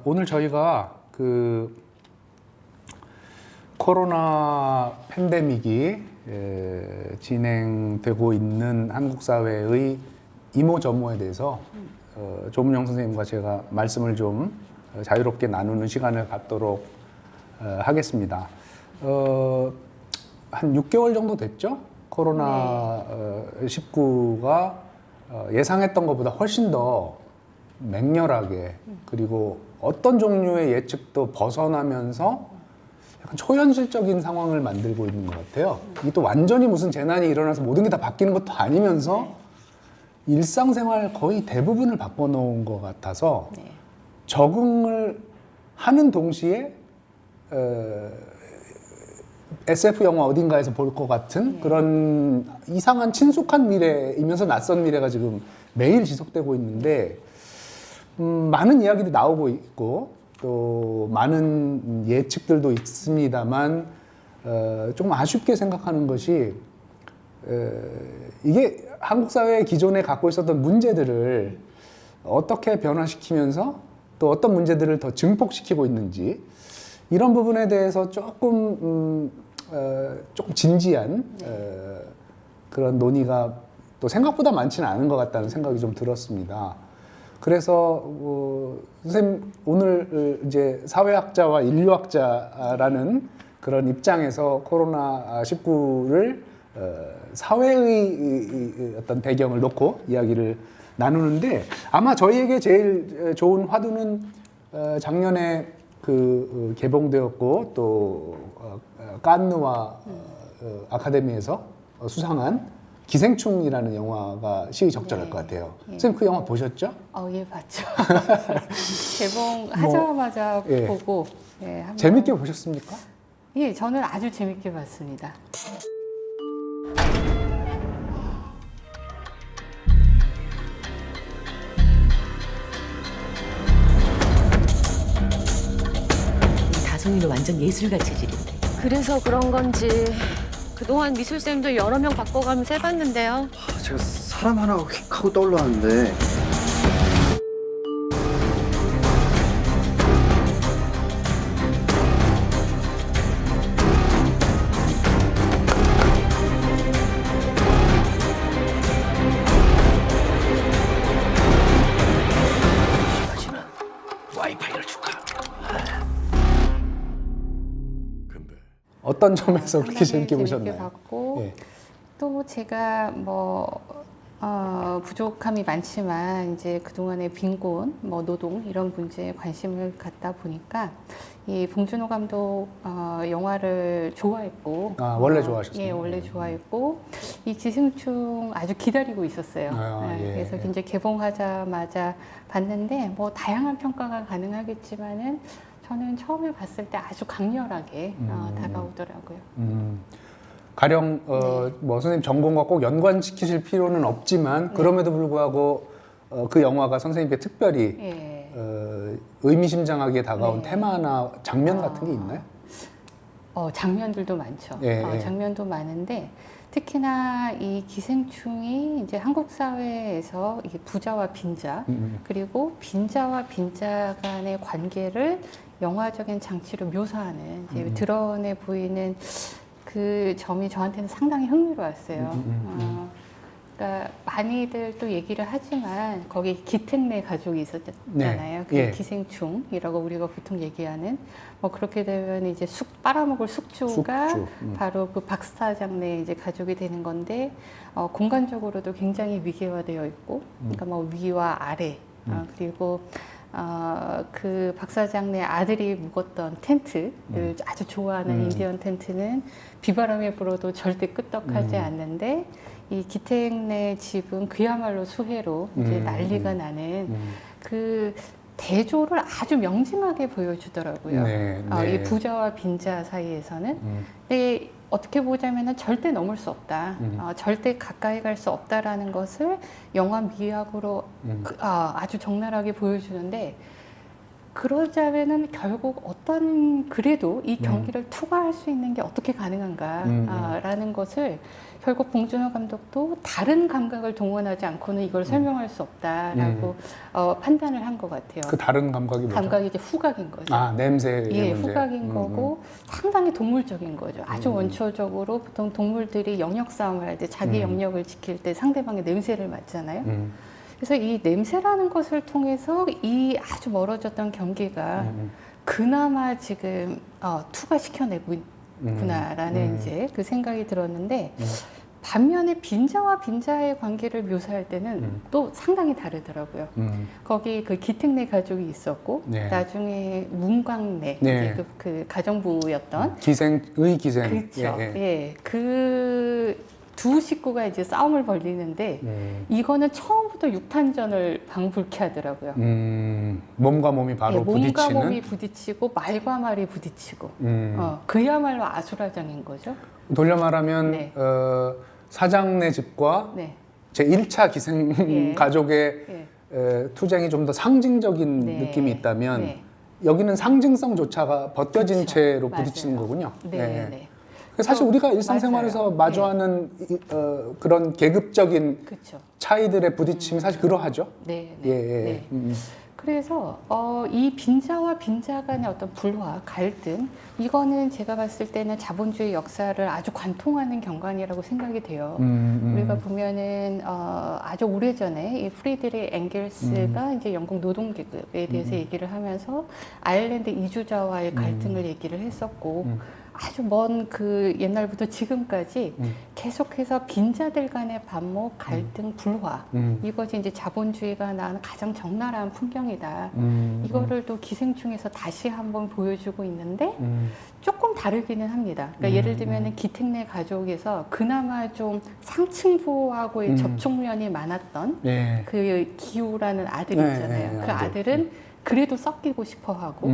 오늘 저희가 그 코로나 팬데믹이 진행되고 있는 한국 사회의 이모저모에 대해서 조문영 선생님과 제가 말씀을 좀 자유롭게 나누는 시간을 갖도록 하겠습니다. 한 6개월 정도 됐죠? 코로나 19가 예상했던 것보다 훨씬 더 맹렬하게, 그리고 어떤 종류의 예측도 벗어나면서 약간 초현실적인 상황을 만들고 있는 것 같아요. 이게 또 완전히 무슨 재난이 일어나서 모든 게 다 바뀌는 것도 아니면서 일상생활 거의 대부분을 바꿔놓은 것 같아서 적응을 하는 동시에 SF 영화 어딘가에서 볼 것 같은 그런 이상한 친숙한 미래이면서 낯선 미래가 지금 매일 지속되고 있는데, 많은 이야기도 나오고 있고 또 많은 예측들도 있습니다만, 조금 아쉽게 생각하는 것이 이게 한국 사회 기존에 갖고 있었던 문제들을 어떻게 변화시키면서 또 어떤 문제들을 더 증폭시키고 있는지, 이런 부분에 대해서 조금 진지한 그런 논의가 또 생각보다 많지는 않은 것 같다는 생각이 좀 들었습니다. 그래서 선생님 오늘 이제 사회학자와 인류학자라는 그런 입장에서 코로나 19를 사회의 어떤 배경을 놓고 이야기를 나누는데, 아마 저희에게 제일 좋은 화두는 작년에 그 개봉되었고 또 칸느와 아카데미에서 수상한 기생충이라는 영화가 시의적절할 것 같아요. 선생님 그 영화 보셨죠? 예, 봤죠. 개봉하자마자 보고. 한번... 재밌게 보셨습니까? 예, 저는 아주 재밌게 봤습니다. 다솜이는 완전 예술가 체질인데. 그래서 그런 건지 그동안 미술쌤도 여러 명 바꿔가면서 해봤는데요. 제가 사람 하나 휙 하고 떠올랐는데 마지막 와이파이를 줄까? 근데 어떤 점에서 그렇게 재밌게 재밌게 보셨나요? 봤고, 예. 또 제가 부족함이 많지만 이제 그동안의 빈곤, 노동 이런 문제에 관심을 갖다 보니까 이 봉준호 감독 영화를 좋아했고, 원래 좋아하셨어요? 예, 원래 좋아했고 이 기생충 아주 기다리고 있었어요. 예. 그래서 이제 개봉하자마자 봤는데 다양한 평가가 가능하겠지만은 저는 처음에 봤을 때 아주 강렬하게 다가오더라고요. 가령 선생님 전공과 꼭 연관시키실 필요는 없지만 그럼에도 불구하고 그 영화가 선생님께 특별히 의미심장하게 다가온 테마나 장면 같은 게 있나요? 장면들도 많죠. 장면도 많은데 특히나 이 기생충이 이제 한국 사회에서 이게 부자와 빈자, 그리고 빈자와 빈자 간의 관계를 영화적인 장치로 묘사하는 이제 드러내 보이는 그 점이 저한테는 상당히 흥미로웠어요. 그러니까 많이들 또 얘기를 하지만 거기 기택내 가족이 있었잖아요. 그 기생충이라고 우리가 보통 얘기하는, 그렇게 되면 이제 빨아먹을 숙주가 바로 그 박사장 내 이제 가족이 되는 건데, 공간적으로도 굉장히 위계화되어 있고, 그러니까 위와 아래, 그리고 그 박사장 내 아들이 묵었던 텐트를 아주 좋아하는 인디언 텐트는 비바람이 불어도 절대 끄떡하지 않는데, 이 기택 내 집은 그야말로 수해로 이제 난리가 나는 그 대조를 아주 명징하게 보여주더라고요. 이 부자와 빈자 사이에서는. 근데 어떻게 보자면은 절대 넘을 수 없다. 절대 가까이 갈 수 없다라는 것을 영화 미학으로 아주 적나라하게 보여주는데, 그러자면은 결국 그래도 이 경기를 투과할 수 있는 게 어떻게 가능한가라는 것을 결국 봉준호 감독도 다른 감각을 동원하지 않고는 이걸 설명할 수 없다라고 판단을 한 것 같아요. 그 다른 감각이 뭐죠? 감각이 이제 후각인 거죠. 아, 냄새. 예, 후각인 거고 상당히 동물적인 거죠. 아주 음. 원초적으로 보통 동물들이 영역 싸움을 할 때 자기 영역을 지킬 때 상대방의 냄새를 맡잖아요. 그래서 이 냄새라는 것을 통해서 이 아주 멀어졌던 경기가 그나마 지금 투과시켜내고 있구나라는 이제 그 생각이 들었는데 반면에 빈자와 빈자의 관계를 묘사할 때는 또 상당히 다르더라고요. 거기 그 기특네 가족이 있었고 네. 나중에 문광래 네. 이제 그 가정부였던 기생. 그렇죠. 예, 예. 예, 그 두 식구가 이제 싸움을 벌리는데 이거는 처음부터 육탄전을 방불케 하더라고요. 몸과 몸이 바로 예, 몸과 부딪히는. 몸이 부딪히고 말과 말이 부딪히고 그야말로 아수라장인 거죠. 돌려 말하면 네. 사장네 집과 네. 제 1차 기생 예. 가족의 예. 투쟁이 좀 더 상징적인 네. 느낌이 있다면 네. 여기는 상징성조차가 벗겨진 그렇죠. 채로 맞아요. 부딪히는 거군요. 네. 예. 네. 사실 우리가 일상생활에서 맞아요. 마주하는 그런 계급적인 그렇죠. 차이들의 부딪힘이 사실 그러하죠. 네. 예, 네. 예. 네. 그래서 이 빈자와 빈자 간의 어떤 불화, 갈등 이거는 제가 봤을 때는 자본주의 역사를 아주 관통하는 경관이라고 생각이 돼요. 우리가 보면은 아주 오래전에 이 프리드리 엥겔스가 이제 영국 노동계급에 대해서 얘기를 하면서 아일랜드 이주자와의 갈등을 얘기를 했었고 아주 먼 그 옛날부터 지금까지 계속해서 빈자들 간의 반목, 갈등, 불화 이것이 이제 자본주의가 낳은 가장 적나라한 풍경이다. 이거를 또 기생충에서 다시 한번 보여주고 있는데 조금 다르기는 합니다. 그러니까 예를 들면 기택네 가족에서 그나마 좀 상층부하고의 접촉면이 많았던 예. 그 기우라는 아들이 네, 있잖아요. 네, 그 아들. 아들은 그래도 섞이고 싶어 하고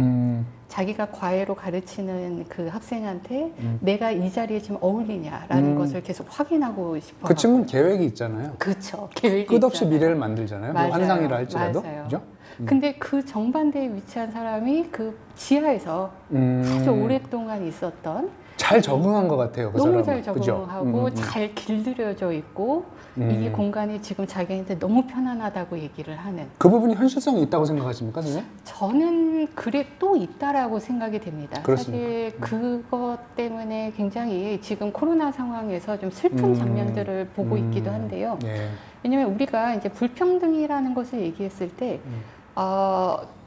자기가 과외로 가르치는 그 학생한테 내가 이 자리에 지금 어울리냐라는 것을 계속 확인하고 싶어 그 하고. 친구는 계획이 있잖아요. 그렇죠. 계획이 끝없이 있잖아요. 미래를 만들잖아요. 뭐 맞아요. 환상이라 할지라도. 맞아요. 그죠? 근데 그 정반대에 위치한 사람이 그 지하에서 아주 오랫동안 있었던 잘 적응한 것 같아요. 그 너무 사람은. 잘 그죠? 적응하고 잘 길들여져 있고 이 공간이 지금 자기한테 너무 편안하다고 얘기를 하는 그 부분이 현실성이 있다고 생각하십니까, 선생님? 저는 그래 또 있다라고 생각이 됩니다. 그렇습니까? 사실 그것 때문에 굉장히 지금 코로나 상황에서 좀 슬픈 장면들을 보고 있기도 한데요. 예. 왜냐하면 우리가 이제 불평등이라는 것을 얘기했을 때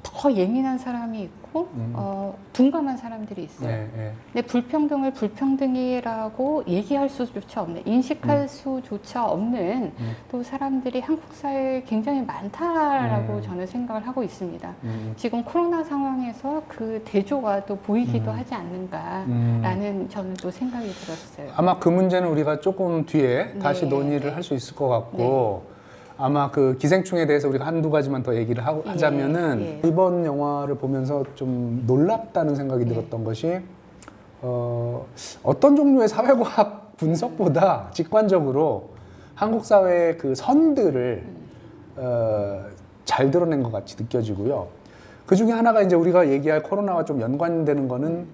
더 예민한 사람이 있고 둔감한 사람들이 있어요. 예, 예. 근데 불평등을 불평등이라고 얘기할 수조차 없는, 인식할 수조차 없는 또 사람들이 한국 사회에 굉장히 많다라고 저는 생각을 하고 있습니다. 지금 코로나 상황에서 그 대조가 또 보이기도 하지 않는가라는 저는 또 생각이 들었어요. 아마 그 문제는 우리가 조금 뒤에 다시 네, 논의를 네. 할 수 있을 것 같고 아마 그 기생충에 대해서 우리가 한두 가지만 더 얘기를 하자면은 예. 이번 영화를 보면서 좀 놀랍다는 생각이 들었던 것이 어떤 종류의 사회과학 분석보다 직관적으로 한국 사회의 그 선들을 잘 드러낸 것 같이 느껴지고요. 그 중에 하나가 이제 우리가 얘기할 코로나와 좀 연관되는 거는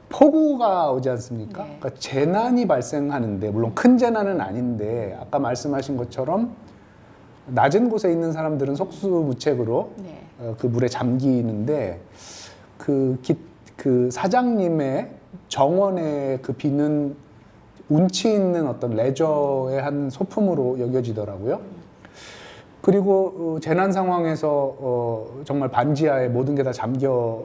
폭우가 오지 않습니까? 네. 그러니까 재난이 발생하는데 물론 큰 재난은 아닌데 아까 말씀하신 것처럼 낮은 곳에 있는 사람들은 속수무책으로 네. 그 물에 잠기는데 그 사장님의 정원의 그 비는 운치 있는 어떤 레저의 한 소품으로 여겨지더라고요. 그리고 재난 상황에서 정말 반지하에 모든 게 다 잠겨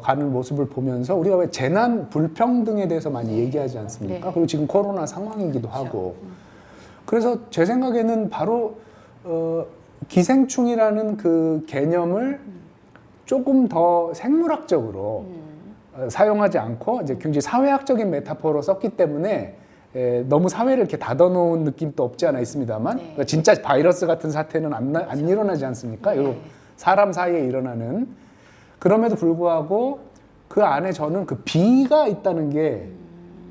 가는 모습을 보면서 우리가 왜 재난 불평등에 대해서 많이 얘기하지 않습니까? 네. 그리고 지금 코로나 상황이기도 하고 그래서 제 생각에는 바로 기생충이라는 그 개념을 조금 더 생물학적으로 사용하지 않고 이제 굉장히 사회학적인 메타포로 썼기 때문에 너무 사회를 이렇게 닫아놓은 느낌도 없지 않아 있습니다만 네. 그러니까 진짜 바이러스 같은 사태는 안 일어나지 않습니까? 네. 요 사람 사이에 일어나는 그럼에도 불구하고 그 안에 저는 그 비가 있다는 게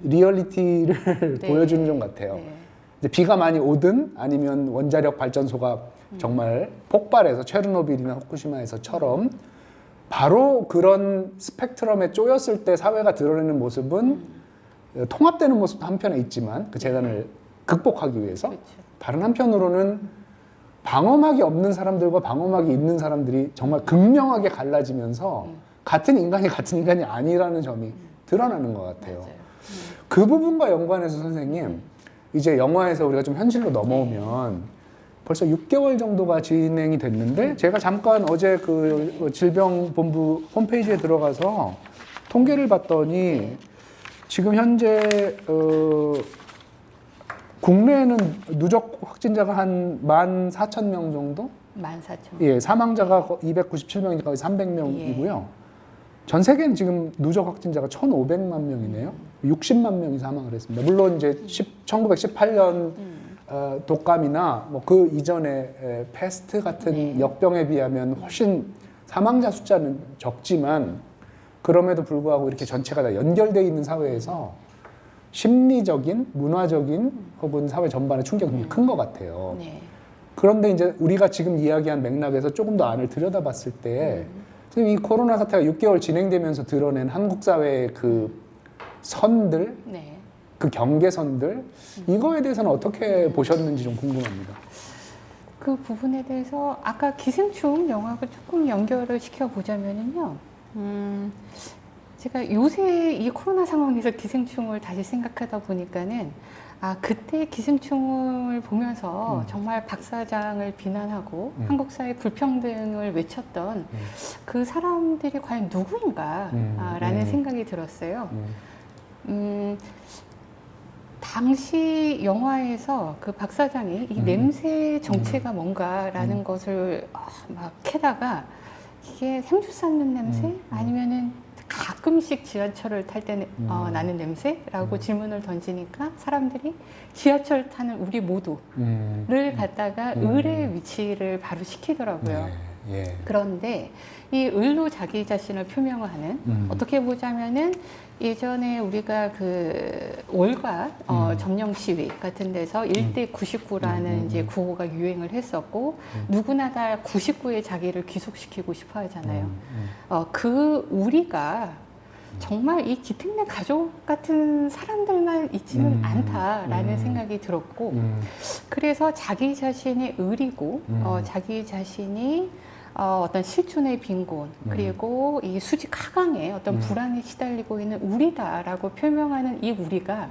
리얼리티를 네. 보여주는 것 같아요. 네. 이제 비가 많이 오든 아니면 원자력 발전소가 정말 폭발해서 체르노빌이나 후쿠시마에서처럼 바로 그런 스펙트럼에 쪼였을 때 사회가 드러내는 모습은 통합되는 모습도 한편에 있지만 그 재난을 극복하기 위해서 그렇죠. 다른 한편으로는 방어막이 없는 사람들과 방어막이 있는 사람들이 정말 극명하게 갈라지면서 같은 인간이 아니라는 점이 드러나는 것 같아요. 맞아요. 그 부분과 연관해서 선생님, 이제 영화에서 우리가 좀 현실로 넘어오면 벌써 6개월 정도가 진행이 됐는데 제가 잠깐 어제 그 질병본부 홈페이지에 들어가서 통계를 봤더니 지금 현재 국내에는 누적 확진자가 한 14,000명 정도? 14,000명. 예, 사망자가 297명이니까 거의 300명이고요. 전 세계는 지금 누적 확진자가 1,500만 명이네요. 60만 명이 사망을 했습니다. 물론 이제 1918년 독감이나 뭐 그 이전에 패스트 같은 역병에 비하면 훨씬 사망자 숫자는 적지만 그럼에도 불구하고 이렇게 전체가 다 연결되어 있는 사회에서 심리적인, 문화적인 혹은 사회 전반의 충격이 큰 것 같아요. 네. 그런데 이제 우리가 지금 이야기한 맥락에서 조금 더 안을 들여다봤을 때 이 코로나 사태가 6개월 진행되면서 드러낸 한국 사회의 그 선들, 네. 그 경계선들 이거에 대해서는 어떻게 보셨는지 좀 궁금합니다. 그 부분에 대해서 아까 기생충 영화를 조금 연결을 시켜보자면요. 제가 요새 이 코로나 상황에서 기생충을 다시 생각하다 보니까는 그때 기생충을 보면서 정말 박 사장을 비난하고 한국 사회 불평등을 외쳤던 그 사람들이 과연 누구인가 라는 생각이 들었어요. 당시 영화에서 그 박 사장이 이 냄새 정체가 뭔가라는 것을 막 캐다가 이게 생주 쌓는 냄새? 아니면은 가끔씩 지하철을 탈 때 나는 냄새라고 질문을 던지니까 사람들이 지하철 타는 우리 모두를 갖다가 을의 위치를 바로 시키더라고요. 예. 그런데 이 을로 자기 자신을 표명하는 어떻게 보자면은 예전에 우리가 그 월가 점령 시위 같은 데서 1대 99라는 이제 구호가 유행을 했었고 누구나 다 99의 자기를 귀속시키고 싶어 하잖아요. 그 우리가 정말 이 기특내 가족 같은 사람들만 있지는 않다라는 생각이 들었고 그래서 자기 자신이 을이고 자기 자신이 어떤 실존의 빈곤 그리고 이 수직 하강에 어떤 불안에 시달리고 있는 우리다라고 표명하는 이 우리가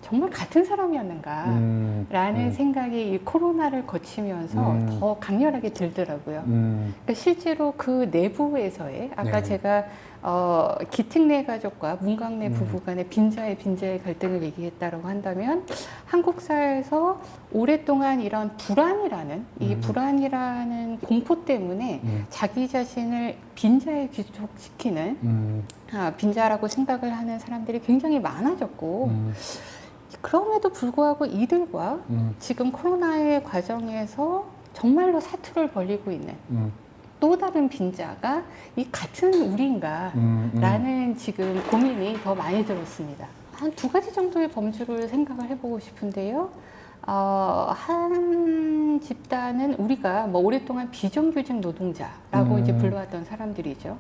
정말 같은 사람이었는가라는 생각이 이 코로나를 거치면서 더 강렬하게 들더라고요. 그러니까 실제로 그 내부에서의 아까 제가 기특내 가족과 문광내 부부 간의 빈자의 갈등을 얘기했다고 한다면 한국 사회에서 오랫동안 이런 불안이라는 이 불안이라는 공포 때문에 자기 자신을 빈자에 귀속시키는 빈자라고 생각을 하는 사람들이 굉장히 많아졌고 그럼에도 불구하고 이들과 지금 코로나의 과정에서 정말로 사투를 벌이고 있는 또 다른 빈자가 이 같은 우리인가 라는 지금 고민이 더 많이 들었습니다. 한 2가지 정도의 범주를 생각을 해보고 싶은데요. 한 집단은 우리가 뭐 오랫동안 비정규직 노동자라고 이제 불러왔던 사람들이죠.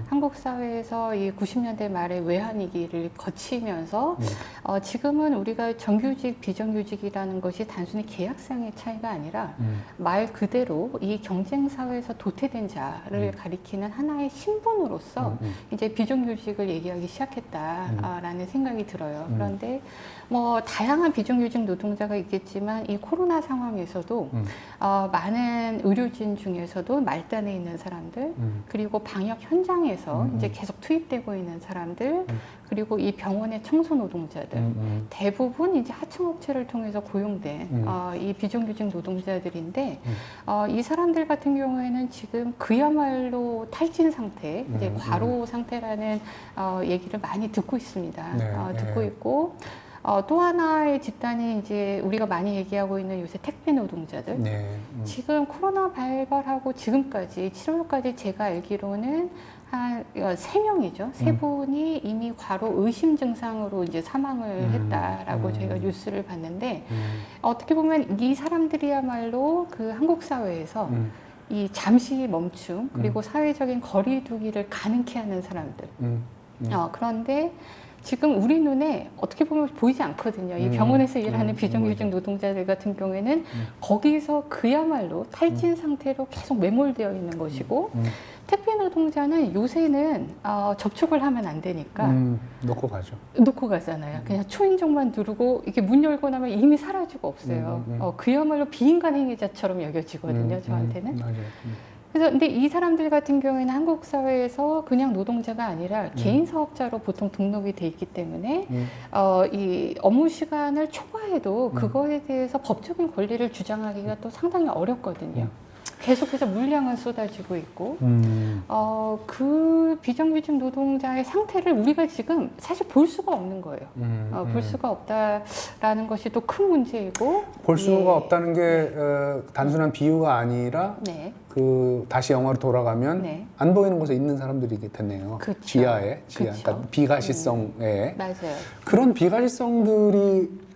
한국 사회에서 이 90년대 말에 외환위기를 거치면서 지금은 우리가 정규직, 비정규직이라는 것이 단순히 계약상의 차이가 아니라 말 그대로 이 경쟁 사회에서 도태된 자를 가리키는 하나의 신분으로서 이제 비정규직을 얘기하기 시작했다라는 생각이 들어요. 그런데 뭐 다양한 비정규직 노동자가 있겠지만 이 코로나 상황에서도 많은 의료진 중에서도 말단에 있는 사람들 그리고 방역 현장에서 이제 계속 투입되고 있는 사람들 그리고 이 병원의 청소 노동자들 대부분 이제 하청업체를 통해서 고용된 이 비정규직 노동자들인데 이 사람들 같은 경우에는 지금 그야말로 탈진 상태, 이제 과로 상태라는 얘기를 많이 듣고 있습니다. 듣고 있고. 또 하나의 집단이 이제 우리가 많이 얘기하고 있는 요새 택배 노동자들. 지금 코로나 발발하고 지금까지 7월까지 제가 알기로는 한 3명이죠. 3분이 이미 과로 의심 증상으로 이제 사망을 했다라고 저희가 뉴스를 봤는데 어떻게 보면 이 사람들이야말로 그 한국 사회에서 이 잠시 멈춤 그리고 사회적인 거리두기를 가능케 하는 사람들. 그런데 지금 우리 눈에 어떻게 보면 보이지 않거든요. 이 병원에서 일하는 비정규직 노동자들 같은 경우에는 거기서 그야말로 탈진 상태로 계속 매몰되어 있는 것이고 택배 노동자는 요새는 접촉을 하면 안 되니까 놓고 가죠. 놓고 가잖아요. 그냥 초인종만 누르고 이렇게 문 열고 나면 이미 사라지고 없어요. 그야말로 비인간 행위자처럼 여겨지거든요. 저한테는. 맞아요. 그래서 근데 이 사람들 같은 경우에는 한국 사회에서 그냥 노동자가 아니라 개인 사업자로 보통 등록이 돼 있기 때문에 이 업무 시간을 초과해도 그거에 대해서 법적인 권리를 주장하기가 또 상당히 어렵거든요. 계속해서 물량은 쏟아지고 있고 그 비정규직 노동자의 상태를 우리가 지금 사실 볼 수가 없는 거예요. 볼 수가 없다라는 것이 또 큰 문제이고 볼 수가 없다는 게 단순한 비유가 아니라 네. 그 다시 영화로 돌아가면 네. 안 보이는 곳에 있는 사람들이 됐네요. 그쵸. 지하, 그쵸. 그러니까 비가시성에 맞아요. 그런 비가시성들이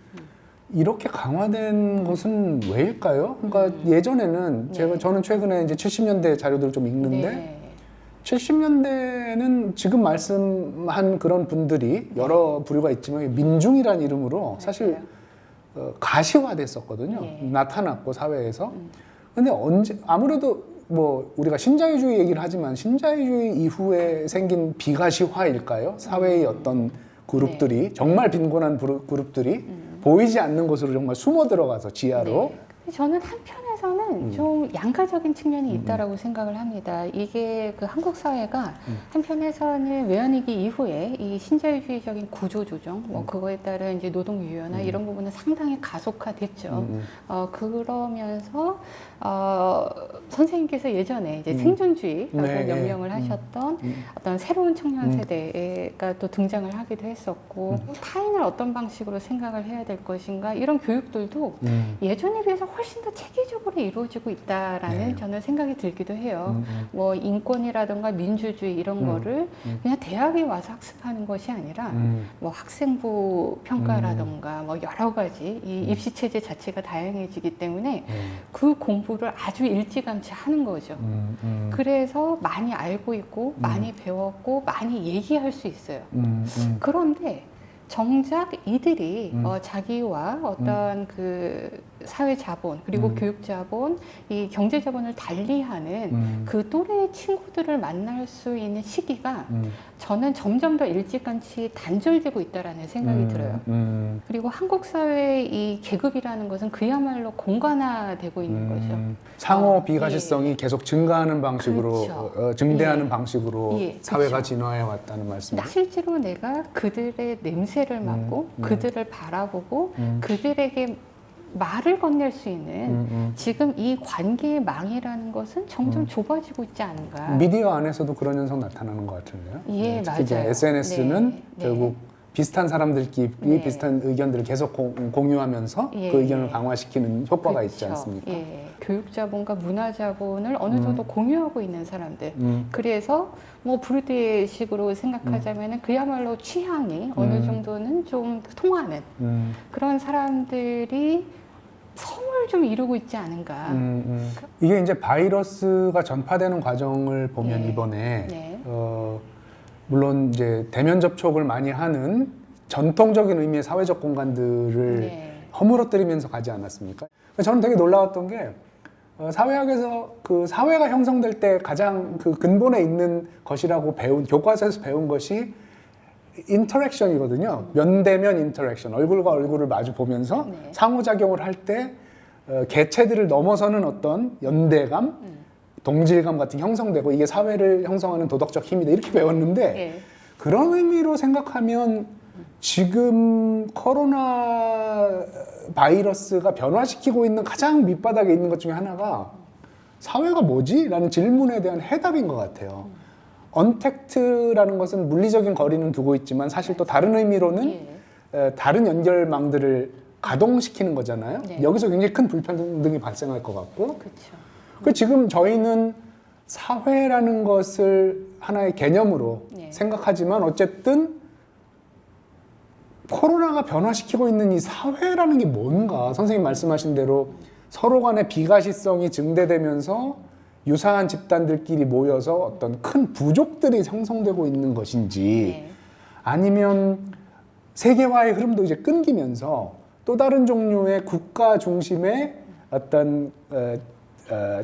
이렇게 강화된 것은 왜일까요? 그러니까 예전에는 네. 저는 최근에 이제 70년대 자료들을 좀 읽는데 네. 70년대는 지금 말씀한 그런 분들이 여러 부류가 있지만 민중이라는 이름으로 사실 가시화됐었거든요. 네. 나타났고 사회에서. 근데 아무래도 뭐 우리가 신자유주의 얘기를 하지만 신자유주의 이후에 생긴 비가시화일까요? 사회의 어떤 그룹들이 정말 빈곤한 그룹들이 보이지 않는 곳으로 정말 숨어 들어가서 지하로. 네. 저는 한편에서는 좀 양가적인 측면이 있다라고 생각을 합니다. 이게 그 한국 사회가 한편에서는 외환위기 이후에 이 신자유주의적인 구조 조정, 뭐 그거에 따른 이제 노동 유연화 이런 부분은 상당히 가속화됐죠. 그러면서 선생님께서 예전에 이제 생존주의라고 네. 명명을 하셨던 어떤 새로운 청년 세대가 또 등장을 하기도 했었고 타인을 어떤 방식으로 생각을 해야 될 것인가 이런 교육들도 예전에 비해서 훨씬 더 체계적으로 이루어지고 있다라는 네. 저는 생각이 들기도 해요. 뭐 인권이라든가 민주주의 이런 거를 그냥 대학에 와서 학습하는 것이 아니라 뭐 학생부 평가라든가 뭐 여러 가지 이 입시 체제 자체가 다양해지기 때문에 그 공부를 아주 일찌감치 하는 거죠. 그래서 많이 알고 있고 많이 배웠고 많이 얘기할 수 있어요. 그런데 정작 이들이 자기와 어떤 그 사회 자본 그리고 교육 자본, 이 경제 자본을 달리하는 그 또래의 친구들을 만날 수 있는 시기가 저는 점점 더 일찌감치 단절되고 있다라는 생각이 들어요. 그리고 한국 사회의 이 계급이라는 것은 그야말로 공간화되고 있는 거죠. 상호 비가시성이 계속 증가하는 방식으로 그렇죠. 증대하는 방식으로 사회가 그렇죠. 진화해 왔다는 말씀이죠. 실제로 내가 그들의 냄새를 맡고 그들을 바라보고 그들에게 말을 건넬 수 있는 지금 이 관계의 망이라는 것은 점점 좁아지고 있지 않은가. 미디어 안에서도 그런 현상 나타나는 것 같은데요. 예, 특히 이제 맞아요. SNS는 네, 결국 비슷한 사람들끼리 네. 비슷한 의견들을 계속 공유하면서 예, 그 의견을 예. 강화시키는 효과가 있지 그렇죠. 않습니까? 예. 교육 자본과 문화 자본을 어느 정도 공유하고 있는 사람들. 그래서 뭐 브루드식으로 생각하자면은 그야말로 취향이 어느 정도는 좀 통하는 그런 사람들이 성을 좀 이루고 있지 않은가. 이게 이제 바이러스가 전파되는 과정을 보면 네. 이번에 네. 물론 이제 대면 접촉을 많이 하는 전통적인 의미의 사회적 공간들을 네. 허물어뜨리면서 가지 않았습니까? 저는 되게 놀라웠던 게 사회학에서 그 사회가 형성될 때 가장 그 근본에 있는 것이라고 교과서에서 배운 것이 인터랙션이거든요. 면대면 인터랙션, 얼굴과 얼굴을 마주 보면서 네. 상호작용을 할 때 개체들을 넘어서는 어떤 연대감, 동질감 같은 게 형성되고 이게 사회를 형성하는 도덕적 힘이다 이렇게 배웠는데 예. 그런 의미로 생각하면 지금 코로나 바이러스가 변화시키고 있는 가장 밑바닥에 있는 것 중에 하나가 사회가 뭐지? 라는 질문에 대한 해답인 것 같아요. 언택트라는 것은 물리적인 거리는 두고 있지만 사실 또 다른 의미로는 다른 연결망들을 가동시키는 거잖아요. 네. 여기서 굉장히 큰 불평등이 발생할 것 같고 그렇죠. 그 지금 저희는 사회라는 것을 하나의 개념으로 네. 생각하지만 어쨌든 코로나가 변화시키고 있는 이 사회라는 게 뭔가 선생님 말씀하신 대로 서로 간의 비가시성이 증대되면서 유사한 집단들끼리 모여서 어떤 큰 부족들이 형성되고 있는 것인지 네. 아니면 세계화의 흐름도 이제 끊기면서 또 다른 종류의 국가 중심의 어떤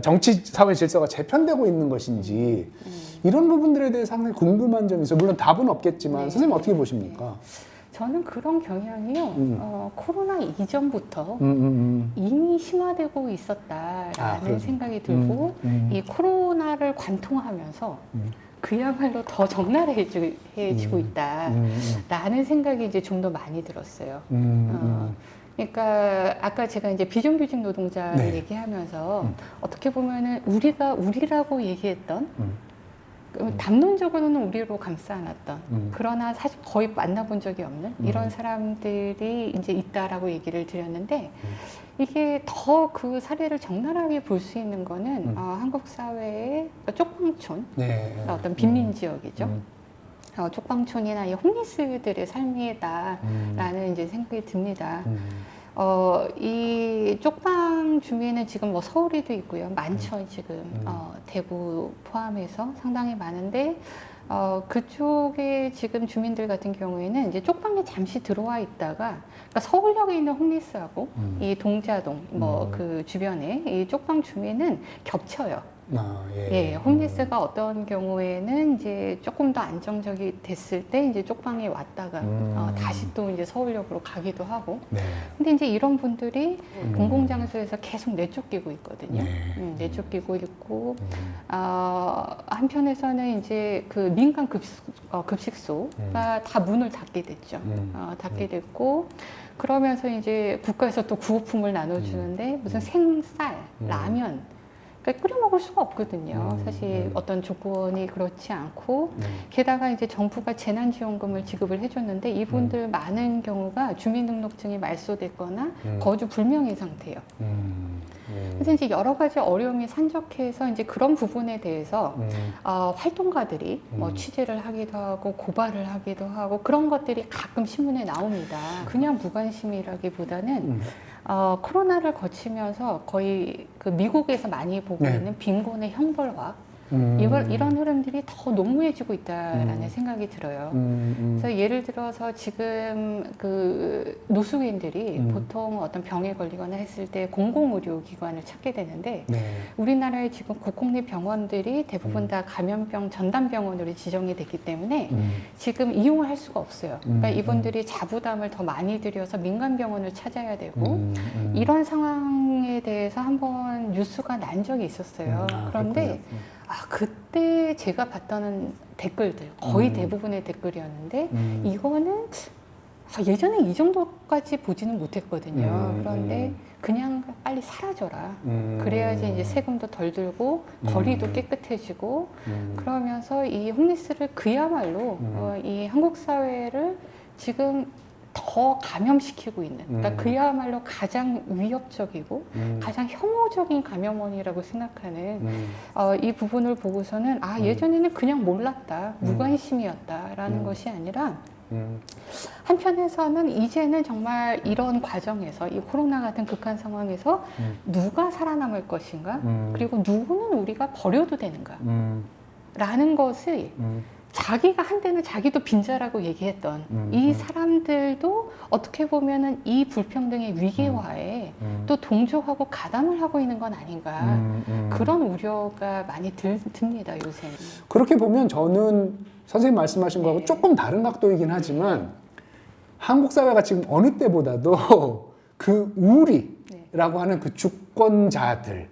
정치 사회 질서가 재편되고 있는 것인지 이런 부분들에 대해 상당히 궁금한 점이 있어요. 물론 답은 없겠지만 네. 선생님 어떻게 보십니까? 저는 그런 경향이요. 코로나 이전부터 음. 이미 심화되고 있었다라는 그렇죠. 생각이 들고 이 코로나를 관통하면서 그야말로 더 적나라해지고 있다라는 생각이 이제 좀 더 많이 들었어요. 그러니까 아까 제가 이제 비정규직 노동자를 네. 얘기하면서 어떻게 보면은 우리라고 얘기했던 음. 담론적으로는 우리로 감싸 안았던 그러나 사실 거의 만나본 적이 없는 이런 사람들이 이제 있다라고 얘기를 드렸는데 이게 더 그 사례를 적나라하게 볼 수 있는 거는 한국 사회의 쪽방촌 네. 어떤 빈민 지역이죠. 쪽방촌이나 이 홈리스들의 삶이다라는 이제 생각이 듭니다. 이 쪽방 주민은 지금 뭐 서울에도 있고요. 많죠, 지금. 대구 포함해서 상당히 많은데, 그쪽에 지금 주민들 같은 경우에는 이제 쪽방에 잠시 들어와 있다가, 그러니까 서울역에 있는 홈리스하고 이 동자동, 뭐 그 주변에 이 쪽방 주민은 겹쳐요. 예, 홈리스가 어떤 경우에는 이제 조금 더 안정적이 됐을 때 이제 쪽방에 왔다가 다시 또 이제 서울역으로 가기도 하고. 네. 근데 이제 이런 분들이 공공장소에서 계속 내쫓기고 있거든요. 네. 내쫓기고 있고, 한편에서는 이제 그 민간 급식소가 다 문을 닫게 됐죠. 닫게 됐고, 그러면서 이제 국가에서 또 구호품을 나눠주는데 무슨 생쌀, 라면, 끓여 먹을 수가 없거든요. 사실 어떤 조건이 그렇지 않고 게다가 이제 정부가 재난지원금을 지급을 해줬는데 이분들 많은 경우가 주민등록증이 말소됐거나 거주 불명의 상태예요. 그래서 이제 여러 가지 어려움이 산적해서 이제 그런 부분에 대해서 활동가들이 뭐 취재를 하기도 하고 고발을 하기도 하고 그런 것들이 가끔 신문에 나옵니다. 그냥 무관심이라기보다는 코로나를 거치면서 거의 그 미국에서 많이 보고 네. 있는 빈곤의 형벌화 이런 흐름들이 더 농후해지고 있다라는 생각이 들어요. 그래서 예를 들어서 지금 그 노숙인들이 보통 어떤 병에 걸리거나 했을 때 공공의료기관을 찾게 되는데 네. 우리나라의 지금 국공립 병원들이 대부분 다 감염병 전담병원으로 지정이 됐기 때문에 지금 이용을 할 수가 없어요. 그러니까 이분들이 자부담을 더 많이 들여서 민간병원을 찾아야 되고 이런 상황에 대해서 한번 뉴스가 난 적이 있었어요. 그런데 그때 제가 봤던 댓글들 거의 대부분의 댓글이었는데 이거는 예전에 이 정도까지 보지는 못했거든요. 그런데 그냥 빨리 사라져라. 그래야지 이제 세금도 덜 들고 거리도 깨끗해지고 그러면서 이 홈리스를 그야말로 이 한국 사회를 지금 더 감염시키고 있는 그러니까 그야말로 가장 위협적이고 가장 혐오적인 감염원이라고 생각하는 이 부분을 보고서는 예전에는 그냥 몰랐다 무관심이었다라는 것이 아니라 한편에서는 이제는 정말 이런 과정에서 이 코로나 같은 극한 상황에서 누가 살아남을 것인가 그리고 누구는 우리가 버려도 되는가 라는 것을 자기가 한때는 자기도 빈자라고 얘기했던 이 사람들도 어떻게 보면은 이 불평등의 위기화에 또 동조하고 가담을 하고 있는 건 아닌가 그런 우려가 많이 듭니다 요새는. 그렇게 보면 저는 선생님 말씀하신 거하고 조금 다른 각도이긴 하지만 한국 사회가 지금 어느 때보다도 그 우리라고 하는 그 주권자들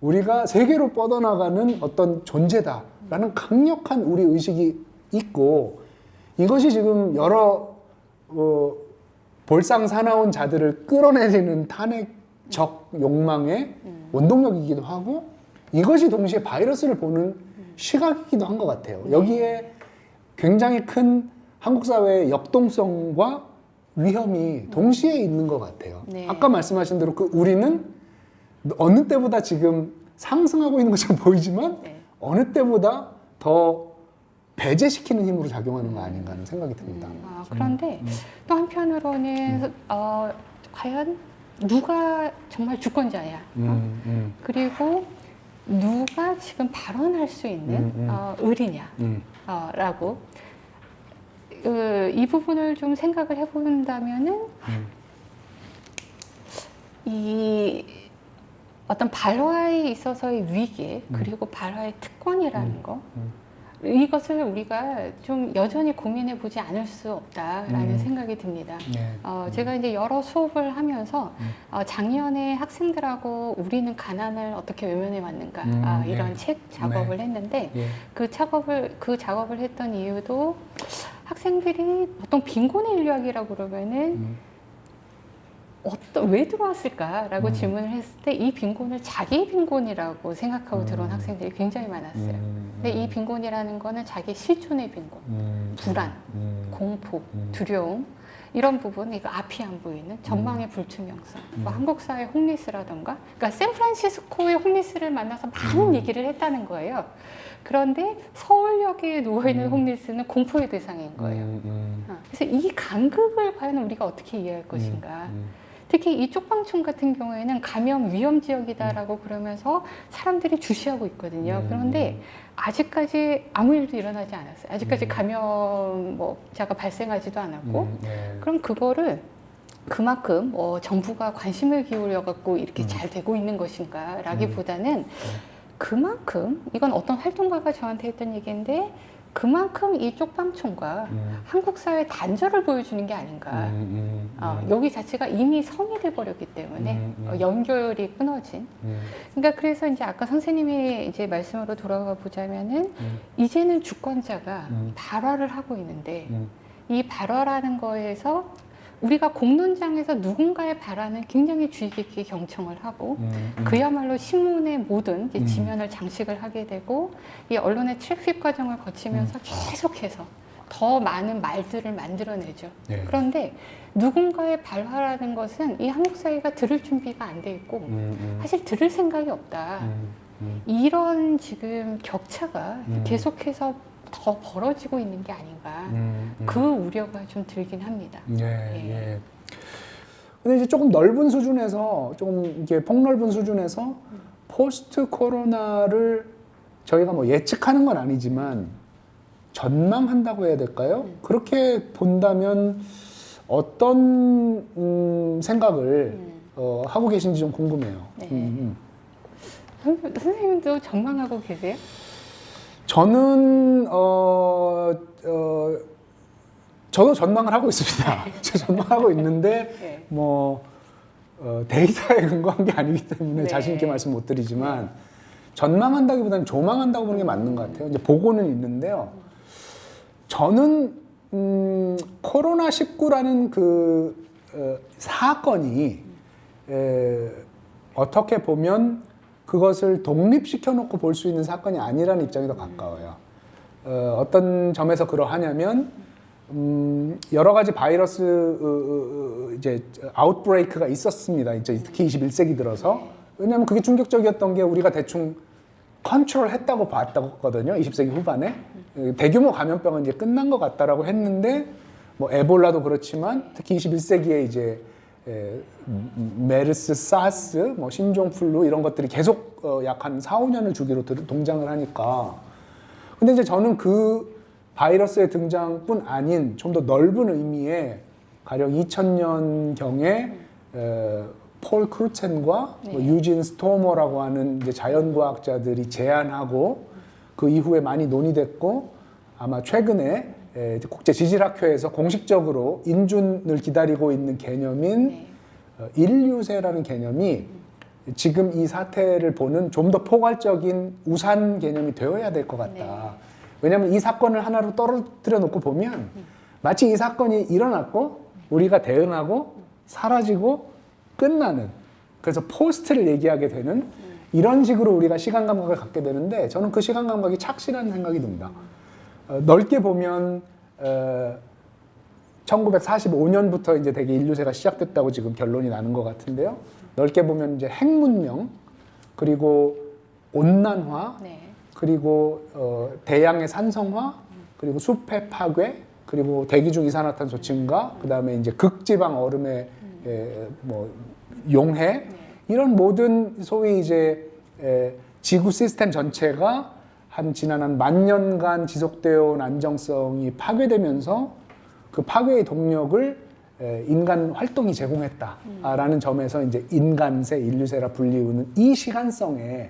우리가 세계로 뻗어나가는 어떤 존재다라는 강력한 우리 의식이 있고 이것이 지금 여러 볼상 사나운 자들을 끌어내리는 탄핵적 욕망의 원동력이기도 하고 이것이 동시에 바이러스를 보는 시각이기도 한 것 같아요. 여기에 굉장히 큰 한국 사회의 역동성과 위험이 동시에 있는 것 같아요. 네. 아까 말씀하신 대로 그 우리는 어느 때보다 지금 상승하고 있는 것처럼 보이지만 네. 어느 때보다 더 배제시키는 힘으로 작용하는 거 아닌가 하는 생각이 듭니다. 그런데 또 한편으로는 과연 누가 정말 주권자야? 그리고 누가 지금 발언할 수 있는 을이냐 라고 이 부분을 좀 생각을 해본다면은 이 어떤 발화에 있어서의 위기 그리고 발화의 특권이라는 거 이것을 우리가 좀 여전히 고민해 보지 않을 수 없다라는 생각이 듭니다. 제가 이제 여러 수업을 하면서 작년에 학생들하고 우리는 가난을 어떻게 외면해 왔는가 이런 책 작업을 했는데 그 작업을 했던 이유도 학생들이 보통 빈곤의 인류학이라고 그러면은 왜 들어왔을까라고 질문을 했을 때 이 빈곤을 자기 빈곤이라고 생각하고 들어온 학생들이 굉장히 많았어요. 근데 이 빈곤이라는 거는 자기 실존의 빈곤, 불안, 공포, 두려움 이런 부분, 이거 앞이 안 보이는 전망의 불투명성, 뭐 한국 사회 홈리스라던가, 그러니까 샌프란시스코의 홈리스를 만나서 많은 얘기를 했다는 거예요. 그런데 서울역에 누워있는 홈리스는 공포의 대상인 거예요. 그래서 이 간극을 과연 우리가 어떻게 이해할 것인가. 특히 이 쪽방촌 같은 경우에는 감염 위험 지역이다라고 그러면서 사람들이 주시하고 있거든요. 그런데 아직까지 아무 일도 일어나지 않았어요. 아직까지 감염자가 발생하지도 않았고, 그럼 그거를 그만큼 정부가 관심을 기울여 갖고 이렇게 잘 되고 있는 것인가라기보다는 그만큼 이건 어떤 활동가가 저한테 했던 얘기인데 그만큼 이 쪽방촌과 한국 사회의 단절을 보여주는 게 아닌가. 여기 자체가 이미 성이 돼 버렸기 때문에 연결이 끊어진. 그러니까 그래서 이제 아까 선생님이 이제 말씀으로 돌아가 보자면은 이제는 주권자가 발화를 하고 있는데 이 발화라는 거에서 우리가 공론장에서 누군가의 발언은 굉장히 주의 깊게 경청을 하고 그야말로 신문의 모든 이제 지면을 장식을 하게 되고 이 언론의 트래픽 과정을 거치면서 계속해서 더 많은 말들을 만들어내죠. 그런데 누군가의 발화라는 것은 이 한국 사회가 들을 준비가 안 돼 있고 사실 들을 생각이 없다. 이런 지금 격차가 계속해서 더 벌어지고 있는 게 아닌가. 그 우려가 좀 들긴 합니다. 예. 근데 이제 조금 넓은 수준에서, 조금 이게 폭넓은 수준에서 포스트 코로나를 저희가 뭐 예측하는 건 아니지만 전망한다고 해야 될까요? 그렇게 본다면 어떤 생각을 하고 계신지 좀 궁금해요. 선생님도 전망하고 계세요? 저는 저도 전망을 하고 있습니다. 저 전망하고 있는데 데이터에 근거한 게 아니기 때문에 자신 있게 말씀 못 드리지만 전망한다기보다는 조망한다고 보는 게 맞는 것 같아요. 이제 보고는 있는데요. 저는 코로나19라는 그 사건이 어떻게 보면 그것을 독립시켜 놓고 볼 수 있는 사건이 아니라는 입장이 더 가까워요. 어떤 점에서 그러하냐면 여러 가지 바이러스 이제 아웃브레이크가 있었습니다. 이제 특히 21세기 들어서. 왜냐하면 그게 충격적이었던 게 우리가 대충 컨트롤 했다고 봤거든요. 20세기 후반에 대규모 감염병은 이제 끝난 것 같다라고 했는데 뭐 에볼라도 그렇지만 특히 21세기에 이제 메르스, 사스, 뭐 신종플루 이런 것들이 계속 약 한 4, 5년을 주기로 동장을 하니까. 근데 이제 저는 그 바이러스의 등장뿐 아닌 좀 더 넓은 의미의 가령 2000년경에 폴 크루첸과 뭐 유진 스토머라고 하는 이제 자연과학자들이 제안하고 그 이후에 많이 논의됐고 아마 최근에 국제지질학회에서 공식적으로 인준을 기다리고 있는 개념인 인류세라는 개념이 지금 이 사태를 보는 좀 더 포괄적인 우산 개념이 되어야 될 것 같다. 왜냐하면 이 사건을 하나로 떨어뜨려 놓고 보면 마치 이 사건이 일어났고 우리가 대응하고 사라지고 끝나는, 그래서 포스트를 얘기하게 되는 이런 식으로 우리가 시간 감각을 갖게 되는데 저는 그 시간 감각이 착실한 생각이 듭니다. 넓게 보면 1945년부터 이제 대개 인류세가 시작됐다고 지금 결론이 나는 것 같은데요. 넓게 보면 이제 핵문명, 그리고 온난화, 그리고 대양의 산성화, 그리고 숲의 파괴, 그리고 대기 중 이산화탄소 증가, 그 다음에 이제 극지방 얼음의 뭐 용해, 이런 모든 소위 이제 지구 시스템 전체가 지난 한 1000년간 지속되어 온 안정성이 파괴되면서 그 파괴의 동력을 인간 활동이 제공했다라는 점에서 이제 인간세, 인류세라 불리우는 이 시간성에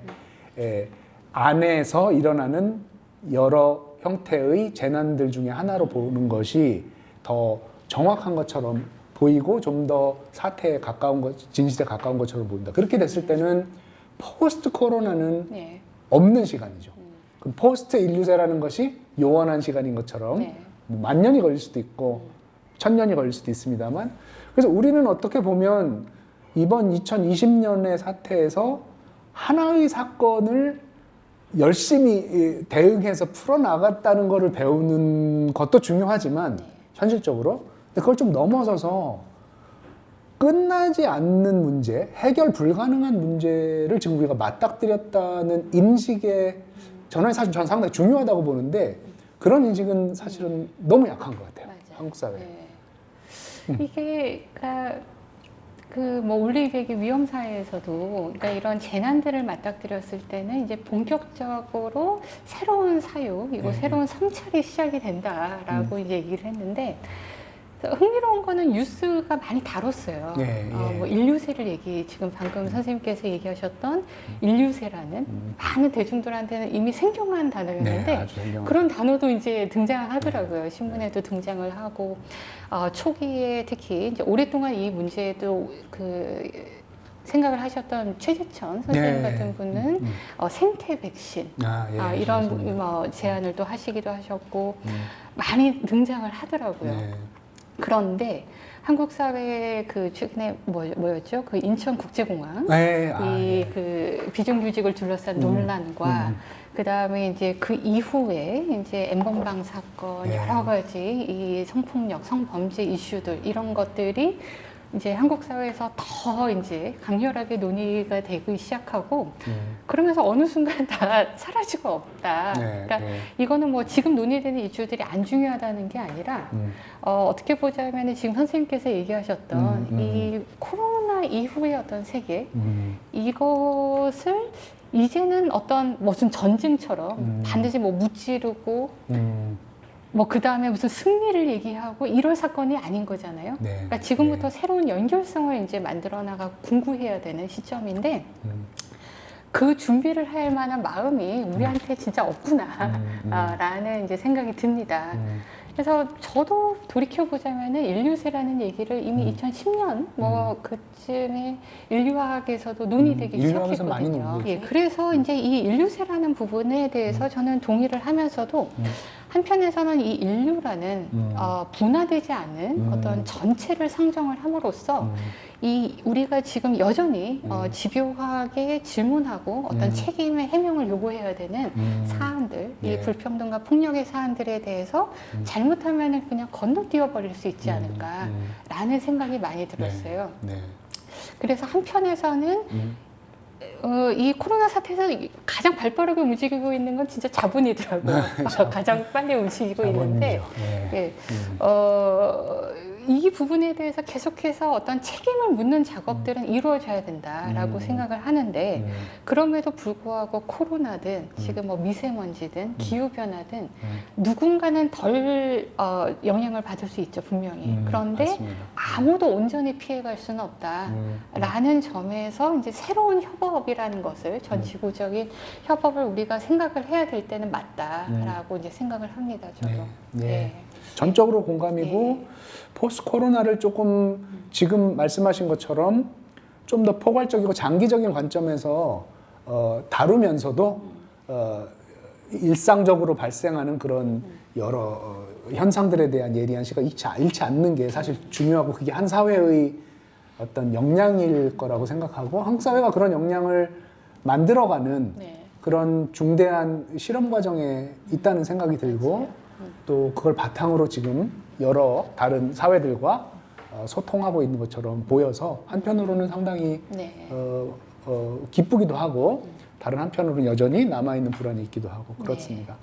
안에서 일어나는 여러 형태의 재난들 중에 하나로 보는 것이 더 정확한 것처럼 보이고 좀 더 사태에 가까운 것, 진실에 가까운 것처럼 보인다. 그렇게 됐을 때는 포스트 코로나는 네. 없는 시간이죠. 그럼 포스트 인류세라는 것이 요원한 시간인 것처럼 네. 뭐 1000년이 걸릴 수도 있고 1000년이 걸릴 수도 있습니다만, 그래서 우리는 어떻게 보면 이번 2020년의 사태에서 하나의 사건을 열심히 대응해서 풀어나갔다는 것을 배우는 것도 중요하지만 현실적으로 근데 그걸 좀 넘어서서 끝나지 않는 문제, 해결 불가능한 문제를 지금 우리가 맞닥뜨렸다는 인식의 전환이 사실 저는 상당히 중요하다고 보는데 그런 인식은 사실은 너무 약한 것 같아요. 맞아요. 한국 사회. 네. 이게 뭐 올림픽의 위험 사회에서도 그러니까 이런 재난들을 맞닥뜨렸을 때는 이제 본격적으로 새로운 사유, 이거 새로운 성찰이 시작이 된다라고 이제 얘기를 했는데 흥미로운 거는 뉴스가 많이 다뤘어요. 뭐 인류세를 지금 방금 선생님께서 얘기하셨던 인류세라는 많은 대중들한테는 이미 생경한 단어였는데 그런 단어도 이제 등장하더라고요. 신문에도 등장을 하고 초기에 특히 이제 오랫동안 이 문제에도 생각을 하셨던 최재천 선생님 같은 분은 생태 백신 이런 뭐 제안을 또 하시기도 하셨고 많이 등장을 하더라고요. 그런데 한국 사회의 최근에 뭐였죠? 인천국제공항 그 비정규직을 둘러싼 논란과 그 다음에 이제 그 이후에 이제 엠번방 사건 여러 가지 이 성폭력, 성범죄 이슈들 이런 것들이 이제 한국 사회에서 더 이제 강렬하게 논의가 되기 시작하고 그러면서 어느 순간 다 사라지고 없다. 그러니까 이거는 뭐 지금 논의되는 이슈들이 안 중요하다는 게 아니라 어떻게 보자면 지금 선생님께서 얘기하셨던 이 코로나 이후의 어떤 세계 이것을 이제는 어떤 무슨 전쟁처럼 반드시 뭐 무찌르고 뭐 그 다음에 무슨 승리를 얘기하고 이럴 사건이 아닌 거잖아요. 그러니까 지금부터 새로운 연결성을 이제 만들어 나가고 공부해야 되는 시점인데 그 준비를 할 만한 마음이 우리한테 진짜 없구나 라는 이제 생각이 듭니다. 그래서 저도 돌이켜보자면은 인류세라는 얘기를 이미 2010년 뭐 그쯤에 인류학에서도 논의되기 시작했거든요. 그래서 이제 이 인류세라는 부분에 대해서 저는 동의를 하면서도 한편에서는 이 인류라는 분화되지 않은 어떤 전체를 상정을 함으로써 이 우리가 지금 여전히 집요하게 질문하고 어떤 책임의 해명을 요구해야 되는 사안들, 이 불평등과 폭력의 사안들에 대해서 잘못하면 그냥 건너뛰어 버릴 수 있지 않을까라는 생각이 많이 들었어요. 그래서 한편에서는 이 코로나 사태에서 가장 발빠르게 움직이고 있는 건 진짜 자본이더라고요. 가장 빨리 움직이고 있는데, 이 부분에 대해서 계속해서 어떤 책임을 묻는 작업들은 이루어져야 된다라고 생각을 하는데, 그럼에도 불구하고 코로나든 지금 뭐 미세먼지든 기후변화든 누군가는 덜 영향을 받을 수 있죠, 분명히. 그런데 맞습니다. 아무도 온전히 피해갈 수는 없다라는 점에서 이제 새로운 협업이라는 것을 전 지구적인 협업을 우리가 생각을 해야 될 때는 맞다라고 이제 생각을 합니다, 저도. 전적으로 공감이고 포스트 코로나를 조금 지금 말씀하신 것처럼 좀 더 포괄적이고 장기적인 관점에서 다루면서도 일상적으로 발생하는 그런 여러 현상들에 대한 예리한 시각 잃지 않는 게 사실 중요하고 그게 한 사회의 어떤 역량일 거라고 생각하고 한국 사회가 그런 역량을 만들어가는 그런 중대한 실험 과정에 있다는 생각이 들고 또 그걸 바탕으로 지금 여러 다른 사회들과 소통하고 있는 것처럼 보여서 한편으로는 상당히 기쁘기도 하고 다른 한편으로는 여전히 남아있는 불안이 있기도 하고 그렇습니다.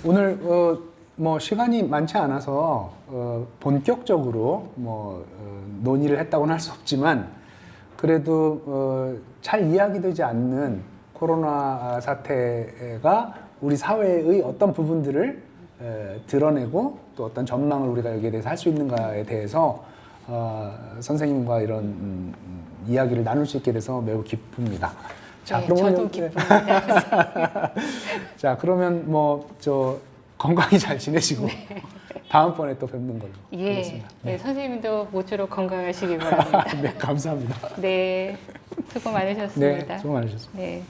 오늘 뭐 시간이 많지 않아서 본격적으로 논의를 했다고는 할 수 없지만 그래도 잘 이야기되지 않는 코로나 사태가 우리 사회의 어떤 부분들을 드러내고 또 어떤 전망을 우리가 여기에 대해서 할 수 있는가에 대해서 선생님과 이런 이야기를 나눌 수 있게 돼서 매우 기쁩니다. 자, 네, 그러면 저도 기쁩니다. 자, 그러면 뭐 저 건강히 잘 지내시고 다음번에 또 뵙는 걸로 예, 하겠습니다. 네, 선생님도 모쪼록 건강하시기 바랍니다. 네, 감사합니다. 네, 수고 네, 많으셨습니다. 수고 많으셨습니다. 네.